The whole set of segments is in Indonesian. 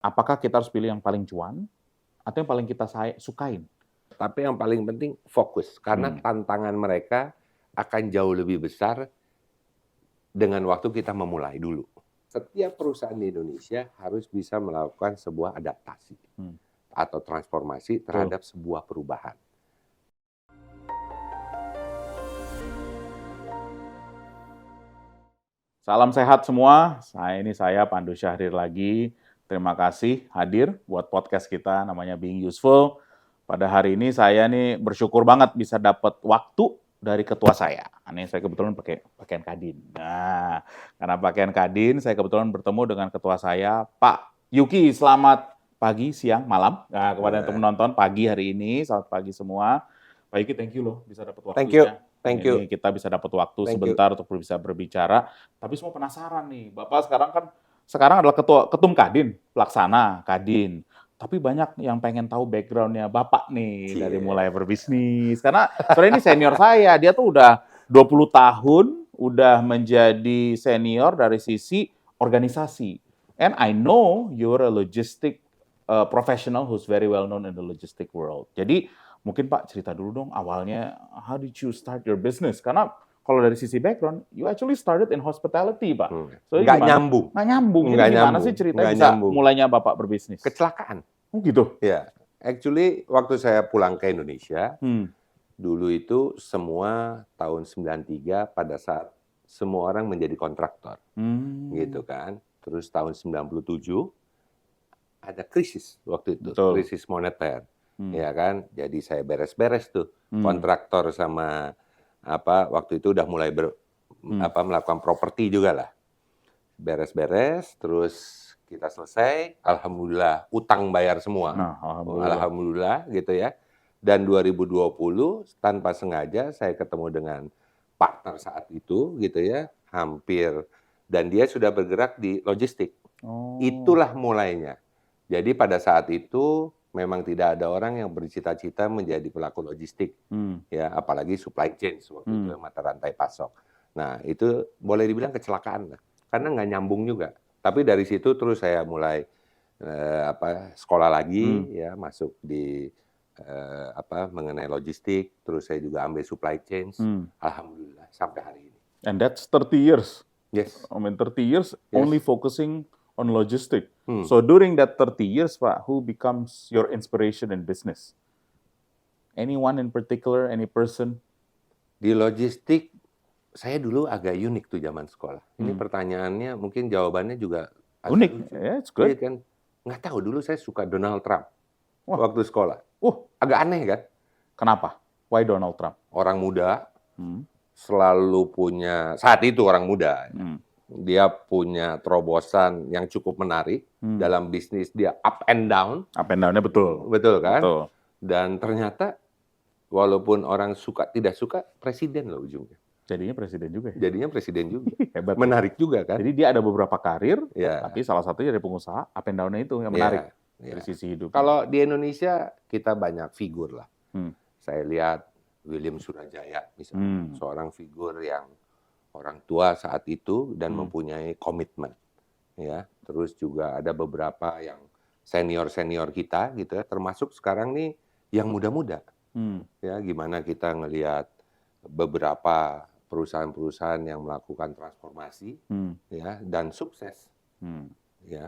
Apakah kita harus pilih yang paling cuan atau yang paling kita sukain? Tapi yang paling penting fokus, karena tantangan mereka akan jauh lebih besar dengan waktu kita memulai dulu. Setiap perusahaan di Indonesia harus bisa melakukan sebuah adaptasi atau transformasi terhadap sebuah perubahan. Salam sehat semua, saya Pandu Syahrir lagi. Terima kasih hadir buat podcast kita namanya Being Useful. Pada hari ini saya nih bersyukur banget bisa dapat waktu dari ketua saya. Ini saya kebetulan pakai pakaian Kadin. Nah, karena pakaian Kadin, saya kebetulan bertemu dengan ketua saya, Pak Yuki. Selamat pagi, siang, malam. Nah, kepada teman nonton pagi hari ini, selamat pagi semua. Pak Yuki, thank you loh bisa dapat waktunya. Thank you. Kita bisa dapat waktu sebentar untuk bisa berbicara. Tapi semua penasaran nih, Bapak sekarang adalah ketum Kadin, pelaksana Kadin. Tapi banyak yang pengen tahu background-nya Bapak nih, dari mulai berbisnis. Karena sebenarnya ini senior saya, dia tuh udah 20 tahun, udah menjadi senior dari sisi organisasi. And I know you're a logistic professional who's very well known in the logistic world. Jadi mungkin Pak cerita dulu dong awalnya, how did you start your business? Karena kalau dari sisi background, you actually started in hospitality, Pak. So, nggak nyambung. Nggak nyambung. Jadi gimana sih ceritanya bisa mulainya Bapak berbisnis? Kecelakaan. Oh gitu? Ya, actually waktu saya pulang ke Indonesia, dulu itu semua tahun 93 pada saat semua orang menjadi kontraktor. Gitu kan. Terus tahun 97 ada krisis waktu itu, krisis moneter. Ya kan, jadi saya beres-beres tuh kontraktor sama waktu itu udah mulai melakukan properti juga lah. Beres-beres, terus kita selesai, alhamdulillah utang bayar semua. Alhamdulillah gitu ya. Dan 2020 tanpa sengaja saya ketemu dengan partner saat itu gitu ya, dan dia sudah bergerak di logistik. Itulah mulainya. Jadi pada saat itu memang tidak ada orang yang bercita-cita menjadi pelaku logistik, ya apalagi supply chain waktu itu mata rantai pasok. Nah itu boleh dibilang kecelakaan lah, karena nggak nyambung juga. Tapi dari situ terus saya mulai sekolah lagi, ya masuk di mengenai logistik. Terus saya juga ambil supply chain. Alhamdulillah sampai hari ini. And that's 30 years. Yes. I mean 30 years only focusing on logistic. So during that 30 years, Pak, who becomes your inspiration in business? Anyone in particular, any person? Di logistik, saya dulu agak unik tuh zaman sekolah. Ini pertanyaannya mungkin jawabannya juga unik. Yeah, it's good. Iya kan? Nggak tahu, dulu saya suka Donald Trump waktu sekolah. Agak aneh kan? Kenapa? Why Donald Trump? Orang muda, selalu punya, saat itu orang muda, dia punya terobosan yang cukup menarik dalam bisnis. Dia up and down. Up and down-nya betul. Betul kan? Betul. Dan ternyata walaupun orang suka tidak suka, presiden loh ujungnya. Jadinya presiden juga. Jadinya presiden juga. Hebat. Menarik juga kan? Jadi dia ada beberapa karir, tapi salah satunya dari pengusaha, up and down-nya itu yang menarik dari sisi hidup. Kalau di Indonesia kita banyak figur lah. Saya lihat William Surajaya misalnya, seorang figur yang orang tua saat itu dan mempunyai komitmen, ya. Terus juga ada beberapa yang senior kita gitu ya, termasuk sekarang nih yang muda-muda, ya. Gimana kita ngelihat beberapa perusahaan-perusahaan yang melakukan transformasi, ya, dan sukses, ya.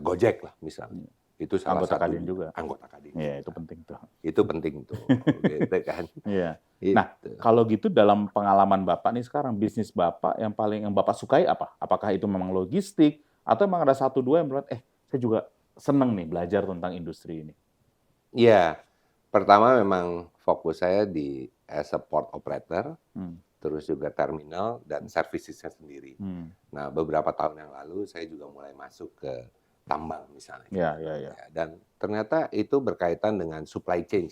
Gojek lah misalnya. Itu salah anggota satu Kadin juga. Anggota Kadin. Iya, itu penting tuh. Itu penting tuh, gitu kan. Iya. Nah, kalau gitu dalam pengalaman Bapak nih sekarang, bisnis Bapak yang Bapak sukai apa? Apakah itu memang logistik atau memang ada satu dua yang berarti saya juga seneng nih belajar tentang industri ini? Iya. Pertama memang fokus saya di as a port operator, terus juga terminal dan servicesnya sendiri. Nah, beberapa tahun yang lalu saya juga mulai masuk ke tambang misalnya. Ya. Dan ternyata itu berkaitan dengan supply chain.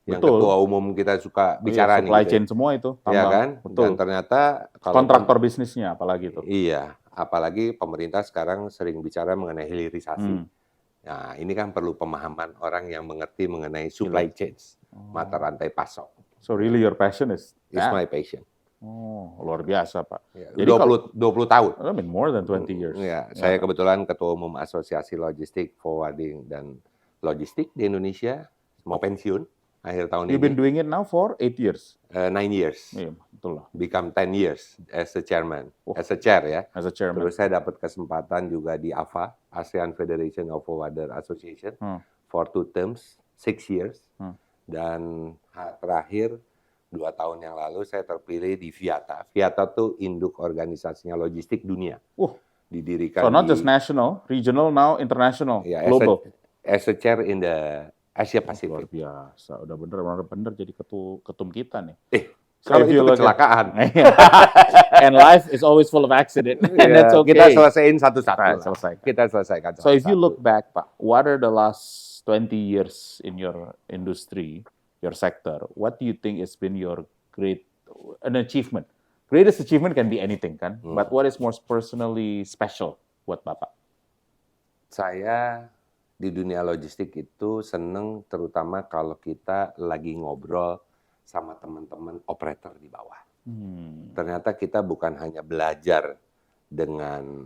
Yang ketua umum kita suka bicara nih. Supply chain semua itu, tambang. Iya kan? Betul. Dan ternyata kalau kontraktor bisnisnya apalagi itu. Iya, apalagi pemerintah sekarang sering bicara mengenai hilirisasi. Nah, ini kan perlu pemahaman orang yang mengerti mengenai supply chain, mata rantai pasok. So really your passion is my passion. Oh, luar biasa, Pak. Ya, Jadi kalau 20 tahun. I mean more than 20 years. Ya, saya kebetulan Ketua Umum Asosiasi Logistik, Forwarding, dan Logistik di Indonesia. Mau pensiun akhir tahun You've been ini. doing it now for 8 years. 9 years. Iya, betul lah. Become 10 years as a chairman, as a chair ya. As a chairman. Terus saya dapat kesempatan juga di AFA, ASEAN Federation of Forwarder Association, for 2 terms, 6 years. Dan terakhir 2 tahun yang lalu saya terpilih di Viata. Viata tuh induk organisasinya logistik dunia. Didirikan so not just national, regional, now international, ya, global. As a chair in the Asia Pacific. Luar biasa, udah bener jadi ketum kita nih. Kalau itu kecelakaan. And life is always full of accident. And that's okay. Kita selesaiin satu-satu. Kita selesaikan. So if you look back, Pak, what are the last 20 years in your industry, your sector? What do you think has been your an achievement? Greatest achievement can be anything, kan? But what is most personally special buat Bapak? Saya di dunia logistik itu seneng terutama kalau kita lagi ngobrol sama teman-teman operator di bawah. Ternyata kita bukan hanya belajar dengan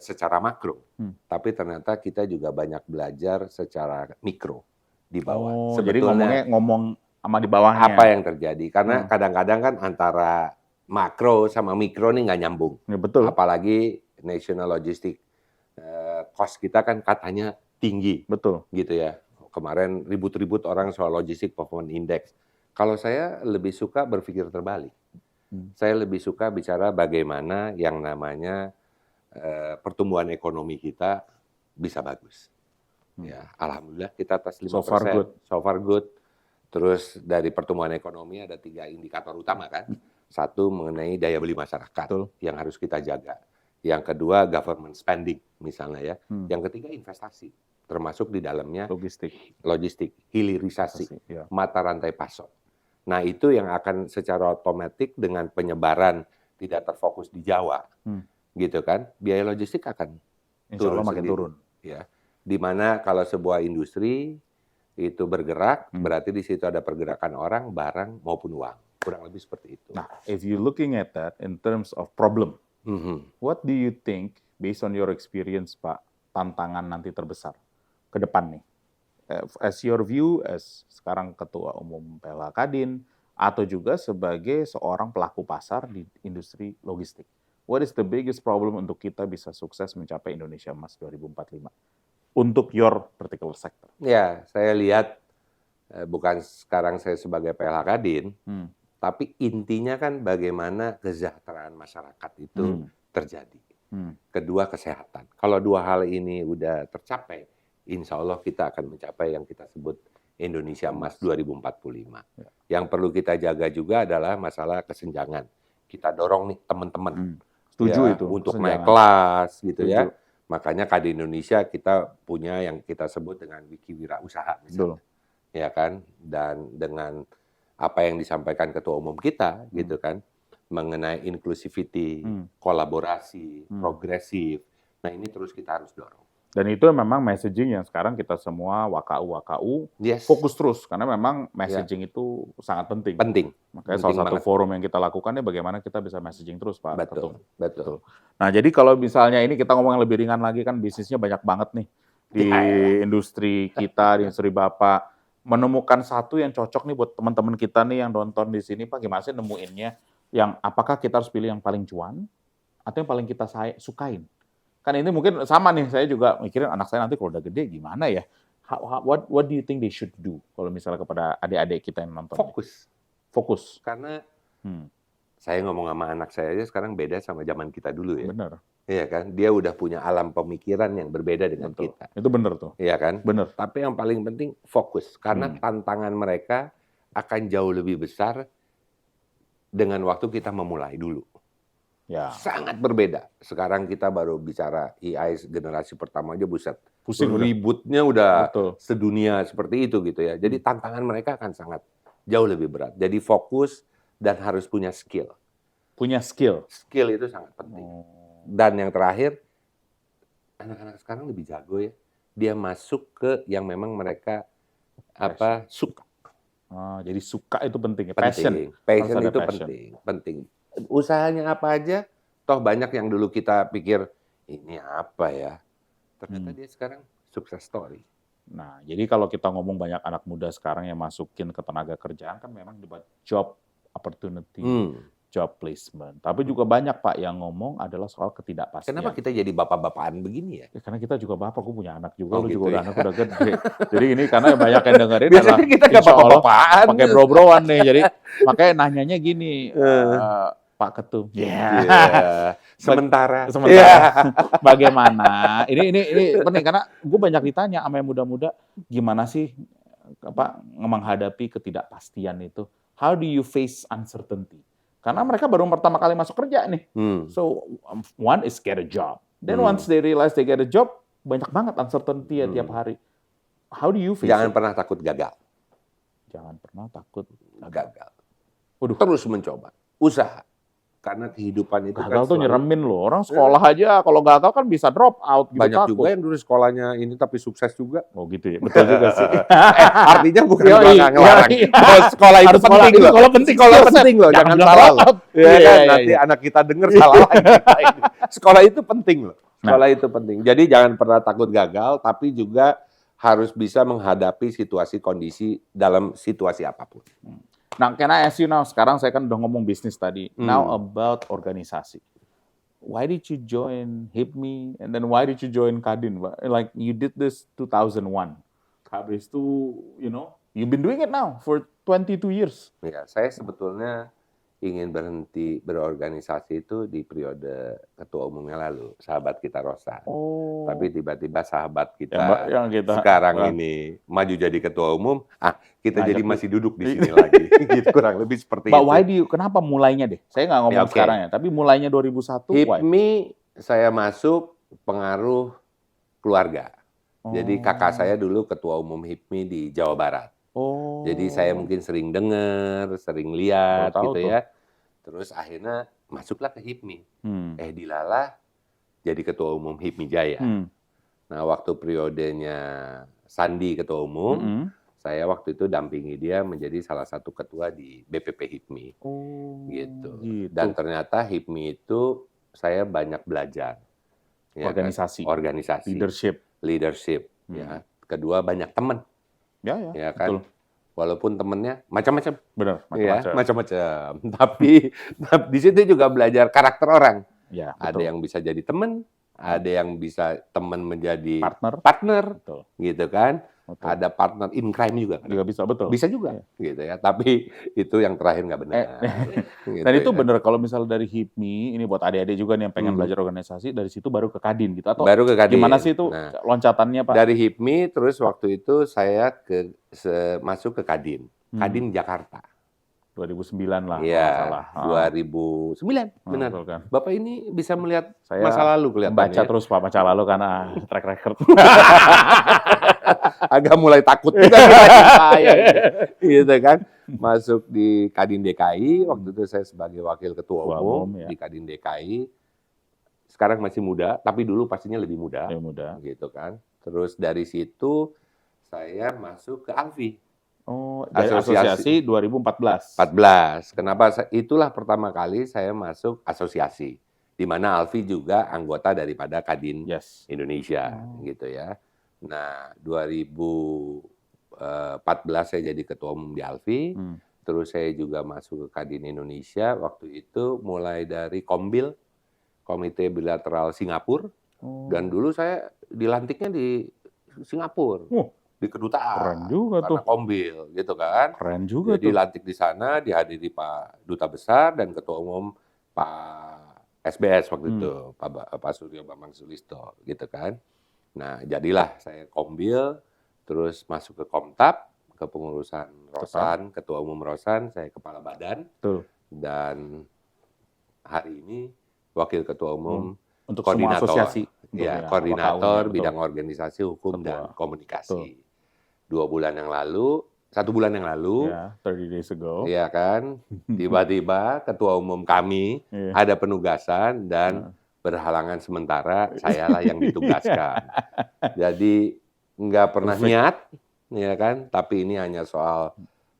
secara makro, tapi ternyata kita juga banyak belajar secara mikro di bawah. Jadi ngomong sama di bawahnya. Apa yang terjadi? Karena kadang-kadang kan antara makro sama mikro nih nggak nyambung. Ya, betul. Apalagi national logistik. Cost kita kan katanya tinggi. Betul. Gitu ya. Kemarin ribut-ribut orang soal logistik performance index. Kalau saya lebih suka berpikir terbalik. Saya lebih suka bicara bagaimana yang namanya pertumbuhan ekonomi kita bisa bagus. Ya, alhamdulillah kita atas 5%. So far good. Terus dari pertumbuhan ekonomi ada 3 indikator utama kan. Satu mengenai daya beli masyarakat yang harus kita jaga. Yang kedua government spending misalnya ya. Yang ketiga investasi, termasuk di dalamnya logistik, hilirisasi, mata rantai pasok. Nah itu yang akan secara otomatis dengan penyebaran tidak terfokus di Jawa, gitu kan, biaya logistik akan makin turun. Ya, dimana kalau sebuah industri itu bergerak, berarti di situ ada pergerakan orang, barang maupun uang, kurang lebih seperti itu. Nah, if you looking at that in terms of problem. What do you think, based on your experience, Pak, tantangan nanti terbesar ke depan nih? As your view, as sekarang Ketua Umum PLH Kadin, atau juga sebagai seorang pelaku pasar di industri logistik. What is the biggest problem untuk kita bisa sukses mencapai Indonesia Emas 2045? Untuk your particular sector. Ya, saya lihat, bukan sekarang saya sebagai PLH Kadin, tapi intinya kan bagaimana kesejahteraan masyarakat itu terjadi. Kedua, kesehatan. Kalau 2 hal ini udah tercapai, insya Allah kita akan mencapai yang kita sebut Indonesia Emas 2045. Yang perlu kita jaga juga adalah masalah kesenjangan. Kita dorong nih teman-teman. Setuju itu. Untuk naik kelas gitu ya. Makanya Kadin Indonesia kita punya yang kita sebut dengan Wiki Wira Usaha misalnya. Ya kan? Dan dengan apa yang disampaikan Ketua Umum kita gitu kan, mengenai inclusivity, kolaborasi, progresif. Nah ini terus kita harus dorong. Dan itu memang messaging yang sekarang kita semua WKU fokus terus, karena memang messaging itu sangat penting. Makanya salah satu forum yang kita lakukan bagaimana kita bisa messaging terus, Pak. Betul. Nah jadi kalau misalnya ini kita ngomong yang lebih ringan lagi, kan bisnisnya banyak banget nih di industri kita, di industri Bapak. Menemukan satu yang cocok nih buat teman-teman kita nih yang nonton di sini, Pak, gimana sih nemuinnya? Yang apakah kita harus pilih yang paling cuan atau yang paling kita sukain? Kan ini mungkin sama nih, saya juga mikirin anak saya nanti kalau udah gede gimana ya? What do you think they should do kalau misalnya kepada adik-adik kita yang nonton? Fokus. Karena saya ngomong sama anak saya aja sekarang beda sama zaman kita dulu ya. Benar. Iya kan? Dia udah punya alam pemikiran yang berbeda dengan kita. Itu benar tuh. Iya kan? Benar. Tapi yang paling penting fokus. Karena tantangan mereka akan jauh lebih besar dengan waktu kita memulai dulu. Ya. Sangat berbeda. Sekarang kita baru bicara AI generasi pertama aja buset. Pusing ributnya udah sedunia seperti itu gitu ya. Jadi tantangan mereka akan sangat jauh lebih berat. Jadi fokus dan harus punya skill. Punya skill? Skill itu sangat penting. Dan yang terakhir, anak-anak sekarang lebih jago ya. Dia masuk ke yang memang mereka suka. Jadi suka itu penting ya, passion. Passion itu penting. Usahanya apa aja, toh banyak yang dulu kita pikir ini apa ya, ternyata dia sekarang sukses story. Nah, jadi kalau kita ngomong banyak anak muda sekarang yang masukin ke tenaga kerjaan kan memang buat job opportunity, job placement. Tapi juga banyak Pak yang ngomong adalah soal ketidakpastian. Kenapa kita jadi bapak-bapakan begini ya? Karena kita juga bapak, gue punya anak juga, lu gitu juga ya? anak udah gede. Jadi ini karena banyak yang dengerin biasanya adalah kita nggak bapak-bapakan, pakai bro-broan nih. Jadi makanya nanyanya gini, Pak Ketum. Sementara. Bagaimana? Ini penting karena gue banyak ditanya sama yang muda-muda, gimana sih menghadapi ketidakpastian itu? How do you face uncertainty? Karena mereka baru pertama kali masuk kerja nih. So one is get a job. Then once they realize they get a job, banyak banget uncertainty ya tiap hari. How do you face Jangan pernah takut gagal. Jangan pernah takut gagal. Terus mencoba, usaha. Karena kehidupan itu gagal tuh nyeremin loh. Orang sekolah aja kalau gagal kan bisa drop out gitu. Banyak juga yang dulu sekolahnya ini tapi sukses juga. Oh gitu ya, betul juga sih. Artinya bukan ngelarang. Sekolah itu penting loh. Sekolah penting loh, jangan salah loh. Nanti anak kita dengar salah lagi. Sekolah itu penting loh. Sekolah itu penting. Jadi jangan pernah takut gagal, tapi juga harus bisa menghadapi situasi kondisi dalam situasi apapun. Nah, can I ask you now, sekarang saya kan udah ngomong bisnis tadi. Now about organisasi. Why did you join HIPMI and then why did you join Kadin? Like you did this 2001. Habis itu, you've been doing it now for 22 years. Ya, saya sebetulnya ingin berhenti berorganisasi itu di periode ketua umumnya lalu, sahabat kita Rosan. Tapi tiba-tiba sahabat kita, sekarang ini maju jadi ketua umum, kita jadi masih duduk di sini lagi. Gitu, kurang lebih seperti itu. Why kenapa mulainya deh? Saya nggak ngomong sekarang ya, tapi mulainya 2001. HIPMI saya masuk pengaruh keluarga. Jadi kakak saya dulu ketua umum HIPMI di Jawa Barat. Jadi saya mungkin sering dengar, sering lihat gitu ya. Terus akhirnya masuklah ke HIPMI. Dilalah jadi ketua umum HIPMI Jaya. Nah, waktu periodenya Sandi ketua umum, saya waktu itu dampingi dia menjadi salah satu ketua di BPP HIPMI. Gitu. Dan ternyata HIPMI itu saya banyak belajar. Organisasi. Leadership. Ya. Kedua banyak teman. Ya kan. Betul. Walaupun temennya macam-macam. Benar, macam-macam. Tapi di situ juga belajar karakter orang. Ya, ada yang bisa jadi teman, ada yang bisa teman menjadi partner. Gitu kan. Betul. Ada partner in crime juga. Juga bisa, betul. Bisa juga, gitu ya. Tapi itu yang terakhir nggak benar. Gitu. Dan itu benar kalau misalnya dari HIPMI, ini buat adik-adik juga nih yang pengen belajar organisasi, dari situ baru ke Kadin gitu. Atau baru ke Kadin. Gimana sih itu loncatannya Pak? Dari HIPMI, terus waktu itu saya masuk ke Kadin. Kadin Jakarta. 2009 lah, kalau salah. 2009, benar. Kan. Bapak ini bisa melihat masa lalu kelihatannya. Baca terus Pak masa lalu karena track record. Agak mulai takut juga saya, gitu kan. Masuk di Kadin DKI, waktu itu saya sebagai wakil ketua umum di Kadin DKI. Sekarang masih muda, tapi dulu pastinya lebih muda. Gitu kan. Terus dari situ saya masuk ke ALFI. Asosiasi 2014. Kenapa? Itulah pertama kali saya masuk asosiasi, di mana Alfi juga anggota daripada Kadin Indonesia, gitu ya. Nah, 2014 saya jadi ketua umum di Alfi, terus saya juga masuk ke Kadin Indonesia. Waktu itu mulai dari Kombil, Komite Bilateral Singapura, dan dulu saya dilantiknya di Singapura. Di kedutaan, keren juga karena tuh. Kombil, gitu kan. Keren juga Jadi dilantik di sana, dihadiri Pak Duta Besar dan Ketua Umum Pak SBS waktu itu, Pak Suryo Bambang Sulisto, gitu kan. Nah, jadilah saya Kombil, terus masuk ke Komtab, ke pengurusan Rosan, Ketua Umum Rosan, saya Kepala Badan. Dan hari ini Wakil Ketua Umum untuk koordinator, semua asosiasi. Koordinator bidang organisasi, hukum, dan komunikasi. 1 bulan yang lalu, 30 days ago. Iya kan, tiba-tiba ketua umum kami ada penugasan dan berhalangan sementara, sayalah yang ditugaskan. Jadi nggak pernah niat, ya kan, tapi ini hanya soal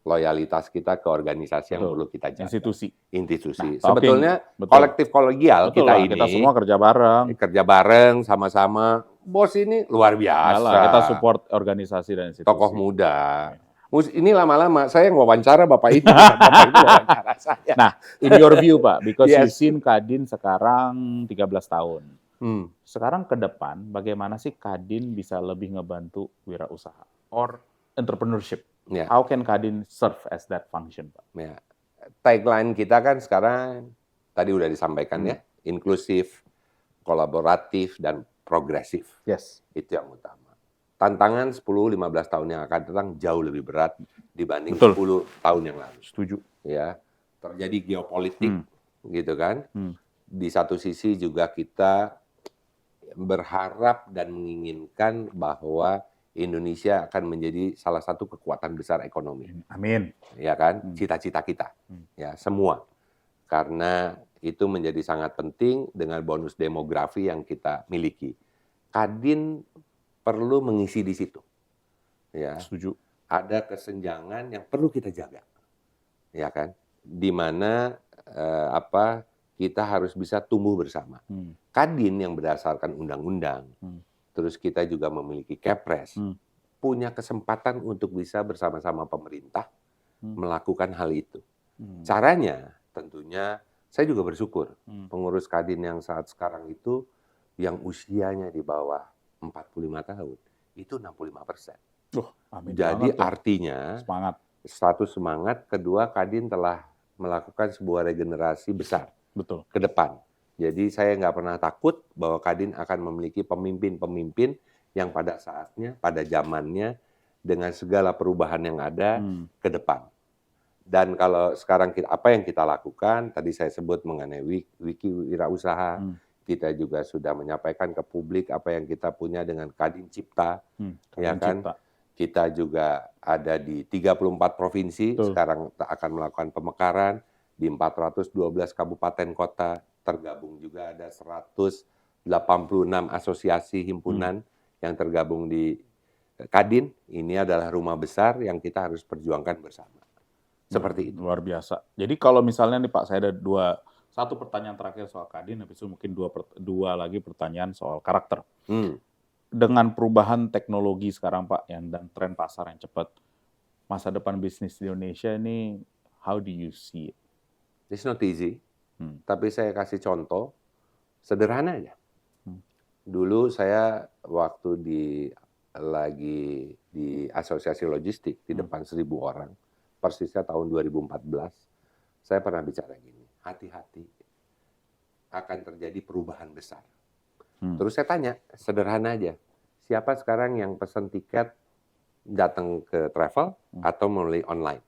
loyalitas kita ke organisasi yang perlu kita jaga. Institusi. Nah, sebetulnya kolektif kolegial kita ini. Kita semua kerja bareng. Kerja bareng sama-sama. Bos ini luar biasa. Kita support organisasi dan institusi. Tokoh muda. Ini lama-lama saya wawancara Bapak itu. Bapak itu wawancara saya. Nah, in your view Pak, because you've seen Kadin sekarang 13 tahun. Sekarang ke depan, bagaimana sih Kadin bisa lebih ngebantu wirausaha or entrepreneurship? How can Kadin serve as that function, Pak? Tagline kita kan sekarang tadi udah disampaikan ya, inklusif, kolaboratif, dan progresif. Yes. Itu yang utama. Tantangan 10-15 tahun yang akan datang jauh lebih berat dibanding 10 tahun yang lalu. Setuju. Ya, terjadi geopolitik, gitu kan. Di satu sisi juga kita berharap dan menginginkan bahwa Indonesia akan menjadi salah satu kekuatan besar ekonomi. Amin. Ya kan, cita-cita kita. Ya, semua. Karena itu menjadi sangat penting dengan bonus demografi yang kita miliki. Kadin perlu mengisi di situ. Ya. Setuju. Ada kesenjangan yang perlu kita jaga. Ya kan? Di mana kita harus bisa tumbuh bersama. Kadin yang berdasarkan undang-undang, terus kita juga memiliki Kepres, punya kesempatan untuk bisa bersama-sama pemerintah melakukan hal itu. Caranya tentunya saya juga bersyukur pengurus Kadin yang saat sekarang itu yang usianya di bawah 45 tahun, itu 65%. Jadi artinya satu semangat, kedua Kadin telah melakukan sebuah regenerasi besar ke depan. Jadi saya nggak pernah takut bahwa Kadin akan memiliki pemimpin-pemimpin yang pada saatnya, pada zamannya, dengan segala perubahan yang ada ke depan. Dan kalau sekarang apa yang kita lakukan, tadi saya sebut mengenai Wiki Wirausaha, kita juga sudah menyampaikan ke publik apa yang kita punya dengan Kadin Cipta, ya kan? Kita juga ada di 34 provinsi, sekarang akan melakukan pemekaran di 412 kabupaten kota. Tergabung juga ada 186 asosiasi himpunan yang tergabung di Kadin. Ini adalah rumah besar yang kita harus perjuangkan bersama. Seperti itu. Luar biasa. Jadi kalau misalnya nih Pak, saya ada satu pertanyaan terakhir soal Kadin, habis itu mungkin dua lagi pertanyaan soal karakter. Dengan perubahan teknologi sekarang Pak, dan tren pasar yang cepat, masa depan bisnis di Indonesia ini, how do you see it? It's not easy. Tapi saya kasih contoh sederhana aja. Dulu saya waktu lagi di asosiasi logistik di depan 1.000 orang, persisnya tahun 2014, saya pernah bicara gini, hati-hati akan terjadi perubahan besar. Terus saya tanya, sederhana aja, siapa sekarang yang pesan tiket datang ke travel atau melalui online?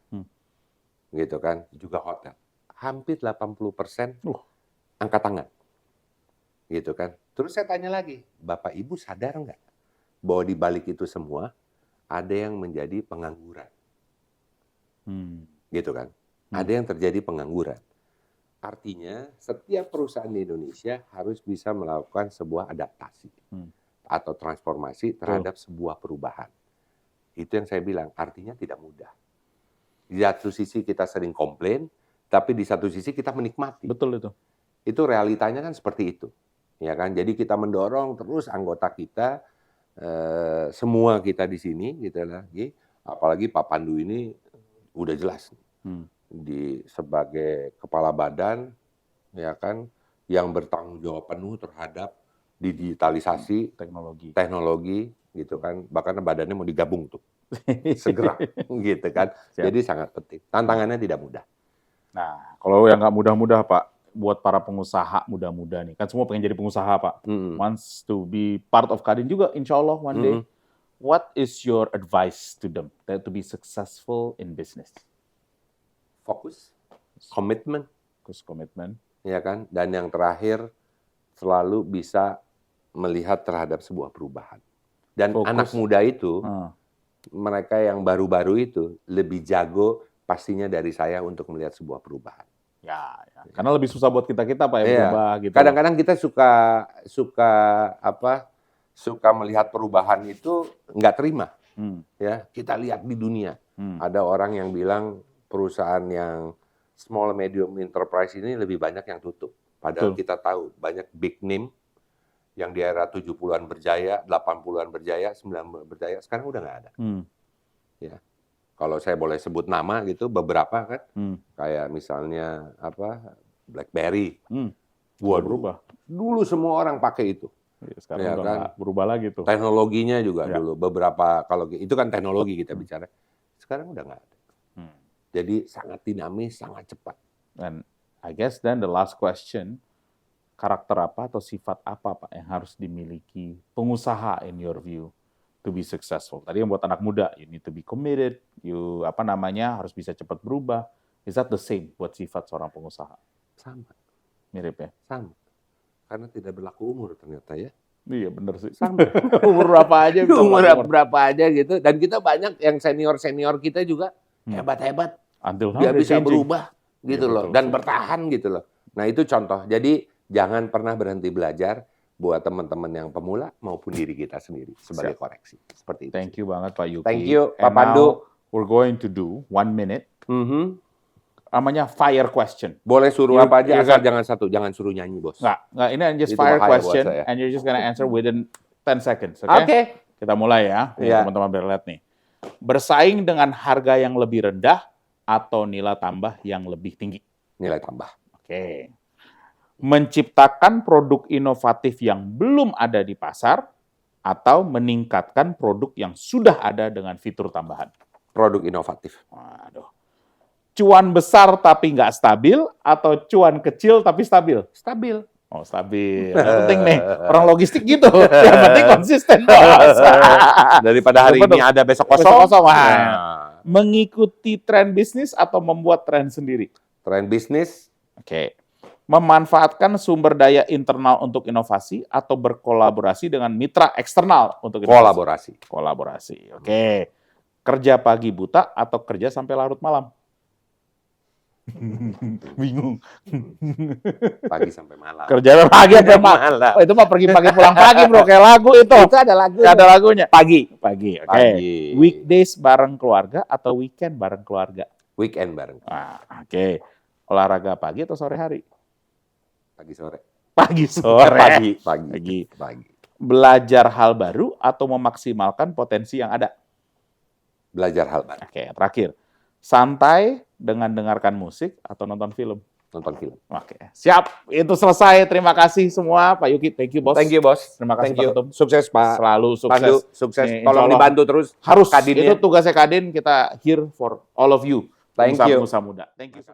Gitu kan, juga hotel. Hampir 80% angkat tangan. Gitu kan. Terus saya tanya lagi, Bapak Ibu sadar nggak bahwa di balik itu semua ada yang menjadi pengangguran? Gitu kan. Ada yang terjadi pengangguran. Artinya setiap perusahaan di Indonesia harus bisa melakukan sebuah adaptasi atau transformasi terhadap sebuah perubahan. Itu yang saya bilang, artinya tidak mudah. Di satu sisi kita sering komplain, tapi di satu sisi kita menikmati. Betul itu. Itu realitanya kan seperti itu. Ya kan? Jadi kita mendorong terus anggota kita, semua kita di sini, gitu lagi. Apalagi Pak Pandu ini udah jelas. Sebagai kepala badan, ya kan, yang bertanggung jawab penuh terhadap digitalisasi, teknologi, gitu kan. Bahkan badannya mau digabung tuh. Segera, gitu kan. Jadi sangat penting. Tantangannya tidak mudah. Nah, kalau yang nggak mudah-mudah Pak, buat para pengusaha muda-muda nih, kan semua pengen jadi pengusaha Pak, wants to be part of Kadin juga, insya Allah one day. What is your advice to them to be successful in business? Fokus, komitmen, ya kan. Dan yang terakhir selalu bisa melihat terhadap sebuah perubahan. Dan anak muda itu, mereka yang baru-baru itu lebih jago pastinya dari saya untuk melihat sebuah perubahan. Ya. Karena lebih susah buat kita Pak yang berubah gitu. Kadang-kadang kita suka melihat perubahan itu nggak terima. Ya, kita lihat di dunia. Ada orang yang bilang perusahaan yang small medium enterprise ini lebih banyak yang tutup. Padahal kita tahu banyak big name yang di era 70-an berjaya, 80-an berjaya, 90-an berjaya, sekarang udah nggak ada. Ya. Kalau saya boleh sebut nama gitu, beberapa kan, kayak misalnya BlackBerry. Berubah. Dulu semua orang pakai itu. Sekarang udah nggak berubah lagi tuh. Teknologinya juga dulu beberapa, kalau itu kan teknologi kita bicara. Sekarang udah nggak ada. Jadi sangat dinamis, sangat cepat. And I guess then the last question, karakter apa atau sifat apa Pak yang harus dimiliki pengusaha in your view to be successful? Tadi yang buat anak muda, you need to be committed, you harus bisa cepat berubah. Is that the same buat sifat seorang pengusaha? Sama. Mirip ya? Sama. Karena tidak berlaku umur ternyata ya. Iya benar sih. Sama. Umur berapa aja. Umur berapa aja gitu. Dan kita banyak yang senior-senior kita juga hebat-hebat. Dia bisa berubah gitu loh. Dan bertahan gitu loh. Nah itu contoh. Jadi jangan pernah berhenti belajar buat teman-teman yang pemula maupun diri kita sendiri sebagai koreksi. Seperti itu. Thank you banget Pak Yuki. Thank you Pak Pandu. We're going to do 1 minute. Namanya fire question. Boleh suruh apa aja, asal jangan suruh nyanyi, Bos. Nggak, ini just itu fire question, and you're just gonna answer within 10 seconds, oke? Okay? Kita mulai ya, teman-teman berlihat nih. Bersaing dengan harga yang lebih rendah atau nilai tambah yang lebih tinggi? Nilai tambah. Oke. Menciptakan produk inovatif yang belum ada di pasar, atau meningkatkan produk yang sudah ada dengan fitur tambahan? Produk inovatif. Waduh. Cuan besar tapi nggak stabil, atau cuan kecil tapi stabil? Stabil. Oh, stabil. Yang penting nih, orang logistik gitu. Yang penting konsisten, Bos. Daripada hari ini ada besok kosong. Mengikuti tren bisnis atau membuat tren sendiri? Tren bisnis. Oke. Memanfaatkan sumber daya internal untuk inovasi atau berkolaborasi dengan mitra eksternal untuk inovasi? Kolaborasi. Oke. Kerja pagi buta atau kerja sampai larut malam? Bingung. Pagi sampai malam. Kerja pagi sampai malam. Oh, itu mah pergi pagi pulang pagi, Bro. Kayak lagu itu. Itu ada lagunya. Ada lagunya. Pagi. Oke. Weekdays bareng keluarga atau weekend bareng keluarga? Weekend bareng. Oke. Olahraga pagi atau sore hari? Pagi sore. Pagi sore. Pagi. Belajar hal baru atau memaksimalkan potensi yang ada? Belajar hal baru. Oke, terakhir. Santai dengan dengarkan musik atau nonton film? Nonton film. Oke, siap. Itu selesai. Terima kasih semua, Pak Yuki. Thank you, Bos. Thank you, Bos. Terima kasih, Pak Ketum. Sukses, Pak. Selalu sukses. Pandu, sukses. Nih, tolong dibantu terus. Harus. Kadinnya. Itu tugasnya Kadin. Kita here for all of you. Thank you. Pengusaha muda. Thank you.